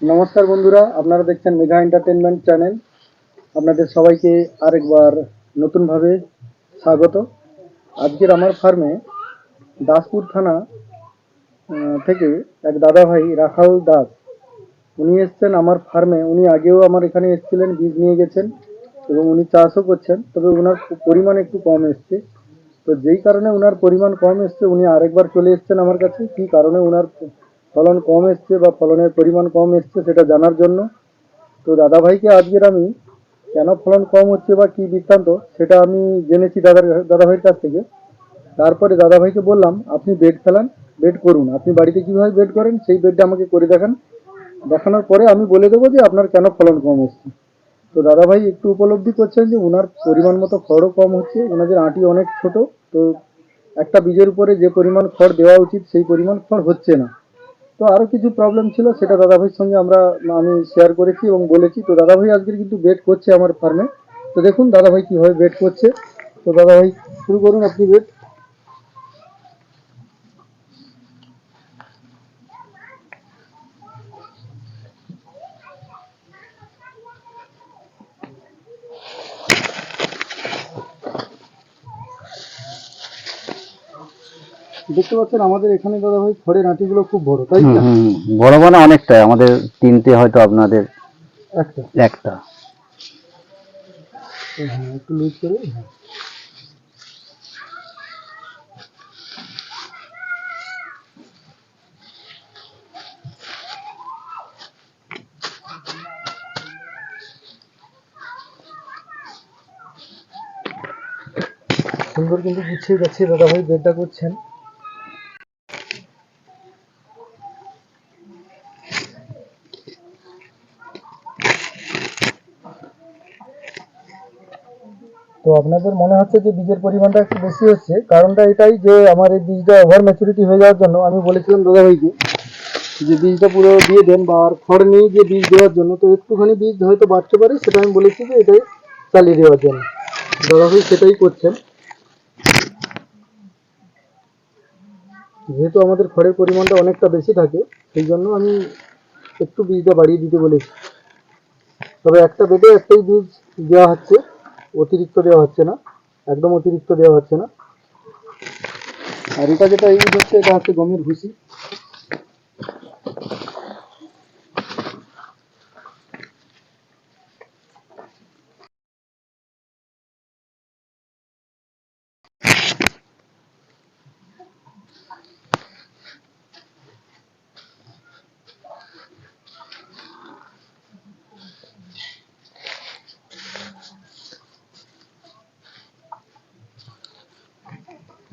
নমস্কার বন্ধুরা, আপনারা দেখছেন মেঘা এন্টারটেনমেন্ট চ্যানেল। আপনাদের সবাইকে আরেকবার নতুনভাবে স্বাগত। আজকের আমার ফার্মে দাসপুর থানা থেকে এক দাদা ভাই রাখাল দাস, উনি এসছেন আমার ফার্মে। উনি আগেও আমার এখানে এসেছিলেন, বীজ নিয়ে গেছেন এবং উনি চাষও করছেন, তবে ওনার পরিমাণ একটু কম এসছে। তো যেই কারণে ওনার পরিমাণ কম এসছে, উনি আরেকবার চলে এসছেন আমার কাছে। কী কারণে ওনার ফলন কম এসছে বা ফলনের পরিমাণ কম এসছে সেটা জানার জন্য। তো দাদাভাইকে আজকের আমি কেন ফলন কম হচ্ছে বা কী বৃত্তান্ত সেটা আমি জেনেছি দাদাভাইয়ের কাছ থেকে। তারপরে দাদাভাইকে বললাম, আপনি বেড ফেলান, বেড করুন, আপনি বাড়িতে কীভাবে বেড করেন সেই বেডটা আমাকে করে দেখান। দেখানোর পরে আমি বলে দেবো যে আপনার কেন ফলন কম এসছে। তো দাদাভাই একটু উপলব্ধি করছেন যে ওনার পরিমাণ মতো খড়ও কম হচ্ছে, ওনাদের আঁটি অনেক ছোট। তো একটা বীজের উপরে যে পরিমাণ খড় দেওয়া উচিত সেই পরিমাণ খড় হচ্ছে না। তো আরও কিছু প্রবলেম ছিল, সেটা দাদাভাইয়ের সঙ্গে আমি শেয়ার করেছি এবং বলেছি। তো দাদাভাই আজকের কিন্তু বেড করছে আমার ফার্মে। তো দেখুন দাদাভাই কীভাবে বেড করছে। তো দাদাভাই শুরু করুন আপনি বেড। দেখতে পাচ্ছেন আমাদের এখানে দাদাভাই খড়ের আঁটিগুলো খুব বড়, তাই না? বড় মানে অনেকটাই, আমাদের তিনটে, হয়তো আপনাদের একটা একটা। হ্যাঁ, একটু লুজ করে। হ্যাঁ, সুন্দর কিন্তু গুছিয়ে যাচ্ছে দাদাভাই বেডটা করছেন। তো আপনাদের মনে হচ্ছে যে বীজের পরিমাণটা একটু বেশি হচ্ছে, কারণটা এটাই যে আমার এই বীজটা ওভার ম্যাচুরিটি হয়ে যাওয়ার জন্য আমি বলেছিলাম দাদাভাইকে যে বীজটা পুরো দিয়ে দেন, বা আর খড় নেই যে বীজ দেওয়ার জন্য। তো একটুখানি বীজ হয়তো বাড়তে পারে, সেটা আমি বলেছি যে এটাই চালিয়ে দেওয়ার জন্য। দাদাভাই সেটাই করছেন। যেহেতু আমাদের খড়ের পরিমাণটা অনেকটা বেশি থাকে, সেই জন্য আমি একটু বীজটা বাড়িয়ে দিতে বলেছি। তবে একটা বেডে একটাই বীজ দেওয়া হচ্ছে, অতিরিক্ত দেওয়া হচ্ছে না, একদম অতিরিক্ত দেওয়া হচ্ছে না। আর এটা যেটা ইউজ হচ্ছে, এটা হচ্ছে গমের ভুসি।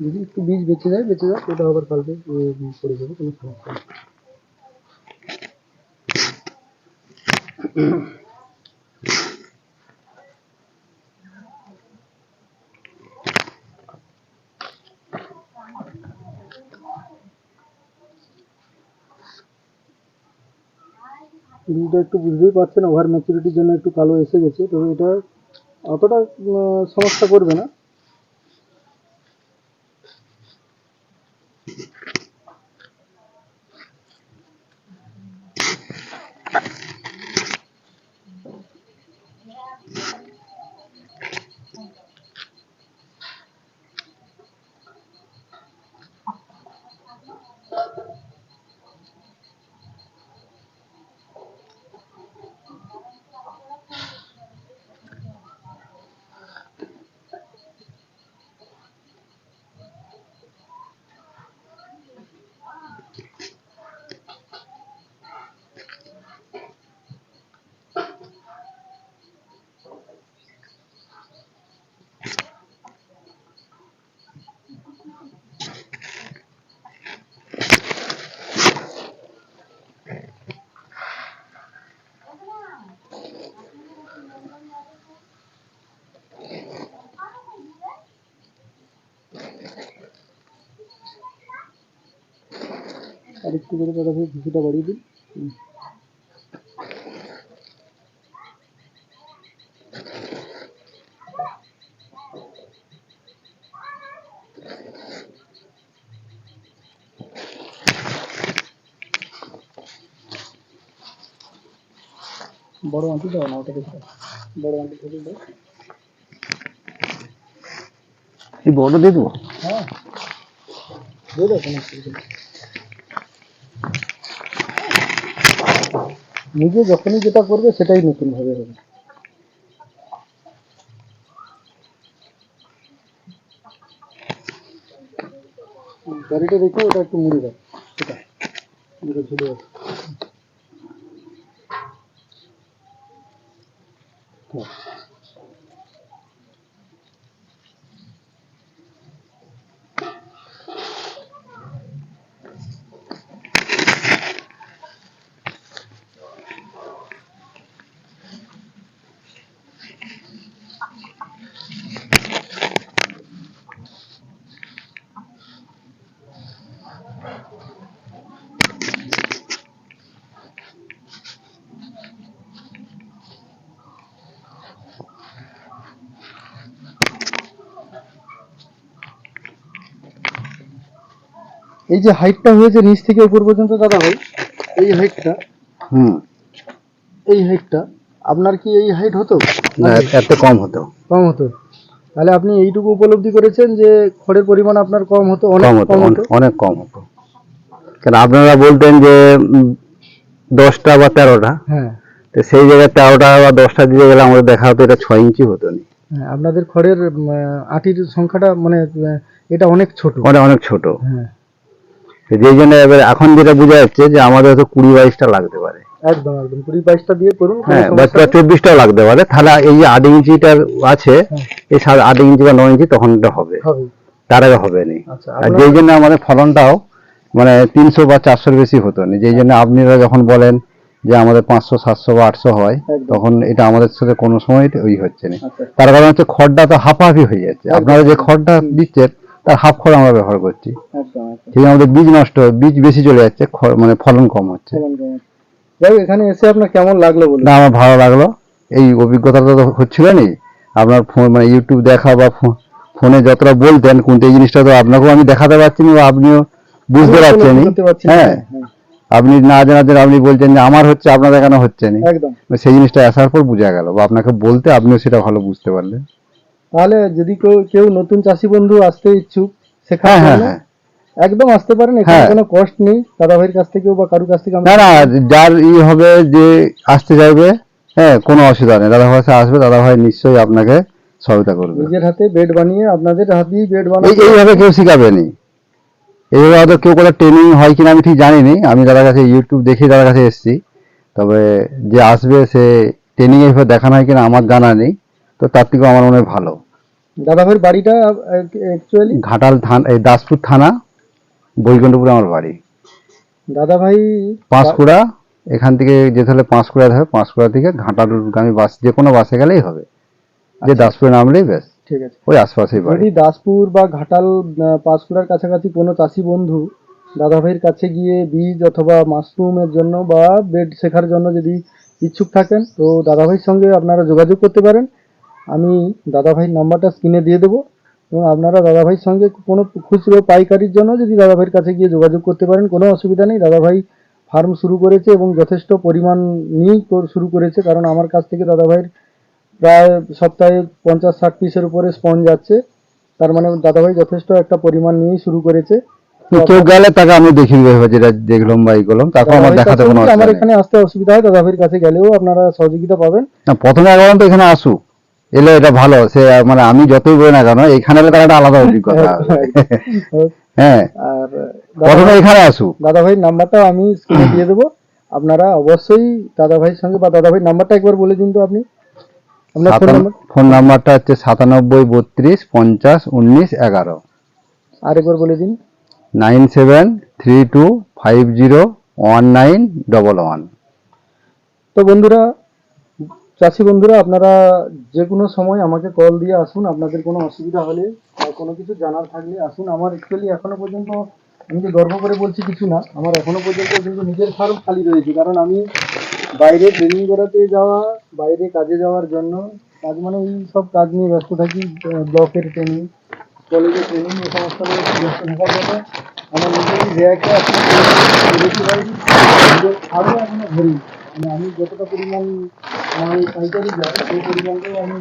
যদি একটু বীজ বেঁচে যায়, ওটা আবার কালকে করে দেবো, কোনো সমস্যা নেই। বীজটা একটু বুঝতেই পারছেন, ওভার ম্যাচুরিটির জন্য একটু কালো এসে গেছে, তবে এটা অতটা সমস্যা করবে না। আর একটু করে দাদাভাই ভুসিটা বাড়িয়ে দিন। বড় আঁটি দাও না, ওটা দেখো বড় আঁটি থেকে দাও। এই বড় দিয়ে দেবো। হ্যাঁ দিয়ে দাও, কোনো অসুবিধা নেই। নিজে যখনই যেটা করবে সেটাই নতুন ভাবে হবে। গাড়িটা দেখো, ওটা একটু মুড়ে দাও, সেটা মুড়ে ঝুলে আছে। হ্যাঁ। এই যে হাইটটা হয়েছে নিচ থেকে উপর পর্যন্ত দাদা ভাই, এই হাইটটা, হুম, এই হাইটটা আপনার কি এই হাইট হতো? না এত কম হতো। কম হতো। তাহলে আপনি এইটুকু উপলব্ধি করেছেন যে খড়ের পরিমাণ আপনার কম হতো, অনেক কম হতো, কম হতো। অনেক কম হতো। কেন আপনারা বলতেন যে 10টা বা 13টা, হ্যাঁ তো সেই জায়গায় 13টা বা 10টা দিয়ে গেলে আমাদের দেখা হতো এটা 6 ইঞ্চি হতো না। হ্যাঁ, আপনাদের খড়ের আটির সংখ্যাটা মানে এটা অনেক ছোট। অনেক অনেক ছোট। হ্যাঁ যেই জন্য এবার এখন যেটা বোঝা যাচ্ছে যে আমাদের হয়তো 20-22টা লাগতে পারে। একদম একদম 20-22টা দিয়ে করুন, কোনো হ্যাঁ, বা সমস্যা নেই। 24টাও লাগতে পারে। তাহলে এই যে 8 ইঞ্চিটার আছে, হ্যাঁ, এই 8 ইঞ্চি বা 9 ইঞ্চি তখন এটা হবে, হবে। তার আগে হবে না। আচ্ছা আর যেই জন্য আমাদের ফলনটাও মানে 300 বা 400-র বেশি হতো না। যেই জন্য আপনারা যখন বলেন যে আমাদের 500, 700 বা 800 হয়, একদম। তখন এটা আমাদের সাথে কোনো সময় ওই হচ্ছে না। আচ্ছা তার কারণ হচ্ছে খড়টা তো হাফাহাফি হয়ে যাচ্ছে। একদম। আপনারা যে খড়টা দিচ্ছেন তার হাফ খড় আমরা ব্যবহার করছি, একদম একদম। সেই আমাদের বীজ নষ্ট, বীজ বেশি চলে যাচ্ছে, মানে ফলন কম হচ্ছে। ফলন কম। যাই হোক, এখানে এসে আপনার কেমন লাগলো বলুন? না, আমার ভালো লাগলো। এই অভিজ্ঞতাটা তো হচ্ছিল না আপনার ফোন, মানে ইউটিউব দেখা বা ফোনে যতটা বলতেন, কিন্তু এই জিনিসটা তো আপনাকেও আমি দেখাতে পারছি না বা আপনিও বুঝতে আমি পারছেন। উপলব্ধি করতে পারছি না। হ্যাঁ, হ্যাঁ, আপনি না জানার আপনি বলছেন যে আমার হচ্ছে, আপনাদের কেন হচ্ছে না। একদম। সেই জিনিসটা আসার পর বোঝা গেল, বা আপনাকে বলতে আপনিও সেটা ভালো বুঝতে পারলেন। তাহলে যদি কেউ নতুন চাষি বন্ধু আসতে ইচ্ছুক শেখার হ্যাঁ হ্যাঁ জন্য, হ্যাঁ একদম আসতে পারেন। এখানে হ্যাঁ। কোনো কষ্ট নেই, দাদা ভাইয়ের কাছ থেকেও বা কারুর কাছ থেকে না না, যার হবে যে আসতে চাইবে, হ্যাঁ, কোনো অসুবিধা নেই। দাদা ভাই আসবে, দাদা ভাই নিশ্চয়ই আপনাকে সহায়তা করবে। নিজের হাতে বেড বানিয়ে, আপনাদের হাত দিয়ে বেড এইভাবে কেউ শিখাবেনি। এইভাবে হয়তো কেউ কোনো ট্রেনিং হয় কিনা আমি ঠিক জানিনি। আমি দাদার কাছে ইউটিউব দেখে দাদার কাছে এসেছি। তবে যে আসবে সে ট্রেনিং এইভাবে দেখানো হয় কিনা আমার জানা নেই। তো তার থেকেও আমার মনে হয় ভালো। দাদা ভাইয়ের বাড়িটা অ্যাকচুয়ালি ঘাটাল থানা, এই দাসপুর থানা, বৈকুণ্ঠপুরে আমার বাড়ি। দাদা ভাই পাঁশকুড়া, এখান থেকে যেতে হলে পাঁশকুড়া হবে, পাঁশকুড়া থেকে ঘাটালগামী বাস, যে কোনো বাসে গেলেই হবে। যে দাসপুরে নামলেই ব্যাস, ঠিক আছে। ওই আশপাশেই বাড়ি। যদি দাসপুর বা ঘাটাল, পাঁশকুড়ার কাছাকাছি কোনো চাষি বন্ধু দাদা ভাইয়ের কাছে গিয়ে বীজ অথবা মাশরুমের জন্য বা বেড শেখার জন্য যদি ইচ্ছুক থাকেন, তো দাদা ভাইয়ের সঙ্গে আপনারা যোগাযোগ করতে পারেন। আমি দাদা ভাইয়ের নাম্বারটা স্ক্রিনে দিয়ে দেবো, এবং আপনারা দাদা ভাইয়ের সঙ্গে কোনো খুচরো পাইকারির জন্য যদি দাদা ভাইয়ের কাছে গিয়ে যোগাযোগ করতে পারেন, কোনো অসুবিধা নেই। দাদা ভাই ফার্ম শুরু করেছে এবং যথেষ্ট পরিমাণ নিয়েই শুরু করেছে, কারণ আমার কাছ থেকে দাদা ভাইয়ের প্রায় সপ্তাহে 50-60 পিসের উপরে স্পঞ্জ যাচ্ছে। তার মানে দাদাভাই যথেষ্ট একটা পরিমাণ নিয়েই শুরু করেছে। কেউ গেলে তাকে আমি দেখিয়ে দেবো, যেটা দেখলাম বা এই করলাম, তাকে আমার দেখাতে কোনো অসুবিধা আমার নেই। এখানে আসতে অসুবিধা হয়, দাদাভাইয়ের কাছে গেলেও আপনারা সহযোগিতা পাবেন। না, প্রথমে একবার তো এখানে আসুক, এলে এটা ভালো। সে মানে আমি যতই বলি না কেন, এখানে এলে তার একটা আলাদা অভিজ্ঞতা হবে। হ্যাঁ, আর প্রথমে এখানে আসুক। দাদাভাইয়ের নাম্বারটা আমি স্ক্রিনে দিয়ে দেবো। আপনারা অবশ্যই দাদাভাইয়ের সঙ্গে, বা দাদাভাইয়ের নাম্বারটা একবার বলে দিন তো আপনি, আপনার ফোন নাম্বার। ফোন নাম্বারটা হচ্ছে 9732301911। আরেকবার বলে দিন। 9732501911। তো বন্ধুরা, চাষি বন্ধুরা, আপনারা যে কোনো সময় আমাকে কল দিয়ে আসুন। আপনাদের কোনো অসুবিধা হলে বা কোনো কিছু জানার থাকলে আসুন। আমার অ্যাকচুয়ালি এখনো পর্যন্ত, আমি যে গর্ব করে বলছি কিছু না, আমার এখনো পর্যন্ত কিন্তু নিজের ফার্ম খালি রয়েছে। কারণ আমি বাইরে ট্রেনিং করাতে যাওয়া, বাইরে কাজে যাওয়ার জন্য, কাজ মানে এই সব কাজ নিয়ে ব্যস্ত থাকি, ব্লকের ট্রেনিং, কলেজের ট্রেনিং, এই সমস্ত নিয়ে ব্যস্ত থাকার জন্য আমার নিজেরই রেয়াকে আরও এখনো ভরি। মানে আমি যতটা পরিমাণ মাল পাইকারি যায় সেই পরিমাণটাও আমি